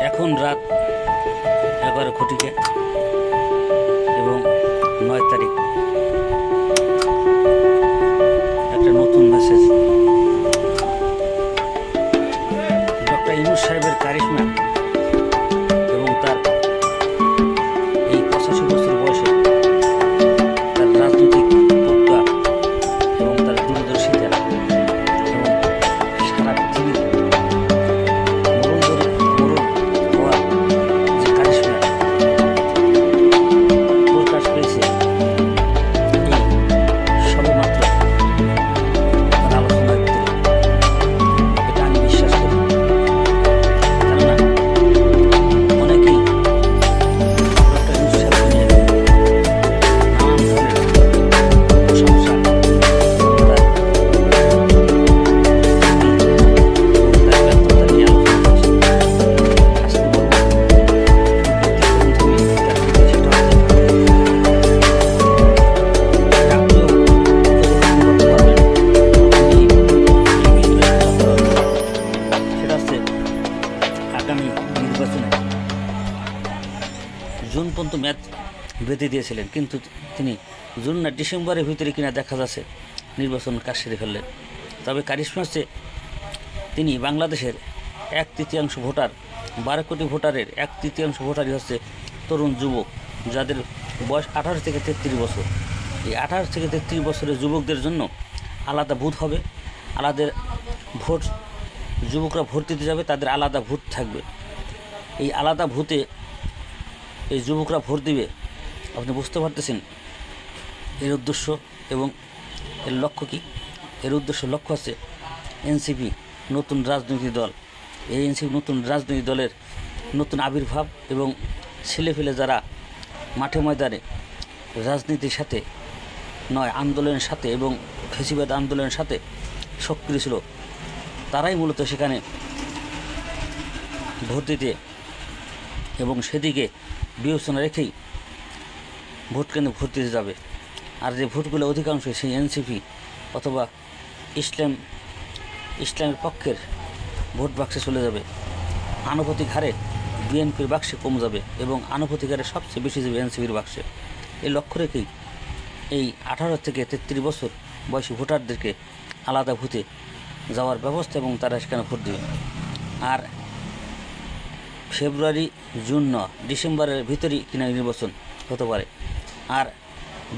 এখন রাত 11 ঘটিকা এবং 9 তারিখ। একটা নতুন মেসেজ। ডক্টর ইউনূস সাহেবের কারিশমা এবং তার এই 85 বছর বয়সে তার রাজনৈতিক প্রজ্ঞা এবং তার দূরদর্শিতা এবং সারা পৃথিবীর মরণ হওয়া যে কারিশমা প্রকাশ পেয়েছে এই সবেমাত্র তার আলোচনার ভিতরে। এটা আমি বিশ্বাস করি, কেননা অনেকেই ডক্টর ইউনূস সাহেবকে নিয়ে নানান ধরনের প্রশংসা এবং তার এবং তার ব্যর্থতা নিয়ে আলোচনা করছে। আজকে বলব ব্যতিক্রমধর্মী তার দিকে, সেটা হচ্ছে আপনিও উপলব্ধি করতে পারবেন এই ভিডিওটা করার পর। সেটা হচ্ছে আগামী নির্বাচনে জুন পর্যন্ত মেয়াদ বেঁধে দিয়েছিলেন, কিন্তু তিনি জুন না ডিসেম্বরের ভিতরে কিনা দেখা যাচ্ছে নির্বাচন কাজ সেরে ফেললেন। তবে কারিশমা হচ্ছে তিনি বাংলাদেশের 1/3 ভোটার, 12 কোটি ভোটারের 1/3 ভোটারই হচ্ছে তরুণ যুবক, যাদের বয়স 18 থেকে 33 বছর। এই 18 থেকে 33 বছরের যুবকদের জন্য আলাদা বুথ হবে, আলাদা ভোট। যুবকরা ভোট দিতে যাবে, তাদের আলাদা ভোট থাকবে। এই আলাদা ভোটে এই যুবকরা ভোট দিবে। আপনি বুঝতে পারতেছেন এর উদ্দেশ্য এবং এর লক্ষ্য কী। এর উদ্দেশ্য লক্ষ্য আছে এনসিপি নতুন রাজনৈতিক দল। এই এনসিপি নতুন রাজনৈতিক দলের নতুন আবির্ভাব এবং ছেলেফেলে যারা মাঠে ময়দানে রাজনীতির সাথে নয়, আন্দোলনের সাথে এবং ফ্যাসিবাদ আন্দোলনের সাথে সক্রিয় ছিল, তারাই মূলত সেখানে ভোট দিতে এবং সেদিকে বিবেচনা রেখেই ভোট কেন্দ্রে ভোট দিতে যাবে। আর যে ভোটগুলো অধিকাংশই সেই এনসিপি অথবা ইসলামের পক্ষের ভোট বাক্সে চলে যাবে। আনুপাতিক হারে বিএনপির বাক্সে কম যাবে এবং আনুপাতিক হারে সবচেয়ে বেশি যাবে এনসিপির বাক্সে। এই লক্ষ্য রেখেই এই 18 থেকে 33 বছর বয়সী ভোটারদেরকে আলাদা ভোটে যাওয়ার ব্যবস্থা এবং তারা সেখানে ভোট দেবে। আর ফেব্রুয়ারি, জুন না ডিসেম্বরের ভিতরেই কিনা নির্বাচন হতে পারে। আর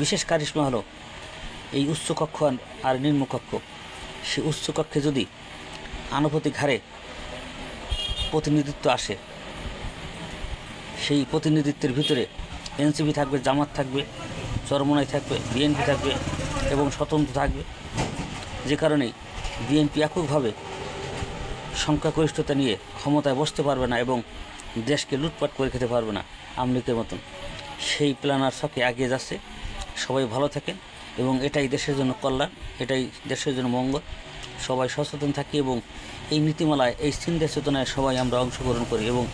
বিশেষ কারিশমা হলো এই উচ্চকক্ষ আর নিম্নকক্ষ। সেই উচ্চকক্ষে যদি আনুপাতিক হারে প্রতিনিধিত্ব আসে, সেই প্রতিনিধিত্বের ভিতরে এনসিপি থাকবে, জামাত থাকবে, চরমোনাই থাকবে, বিএনপি থাকবে এবং স্বতন্ত্র থাকবে। যে কারণে বিএনপি এককভাবে সংখ্যাগরিষ্ঠতা নিয়ে ক্ষমতায় বসতে পারবে না এবং দেশকে লুটপাট করে খেতে পারবে না আওয়ামী লীগের মতন। সেই প্ল্যানার ছকে এগিয়ে যাচ্ছে। সবাই ভালো থাকেন এবং এটাই দেশের জন্য কল্যাণ, এটাই দেশের জন্য মঙ্গল। সবাই সচেতন থাকি এবং এই নীতিমালায়, এই চিন্তা চেতনায় সবাই আমরা অংশগ্রহণ করি এবং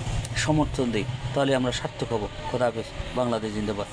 সমর্থন দিই, তাহলে আমরা সার্থক হব। খোদা হাফেজ। বাংলাদেশ জিন্দাবাদ।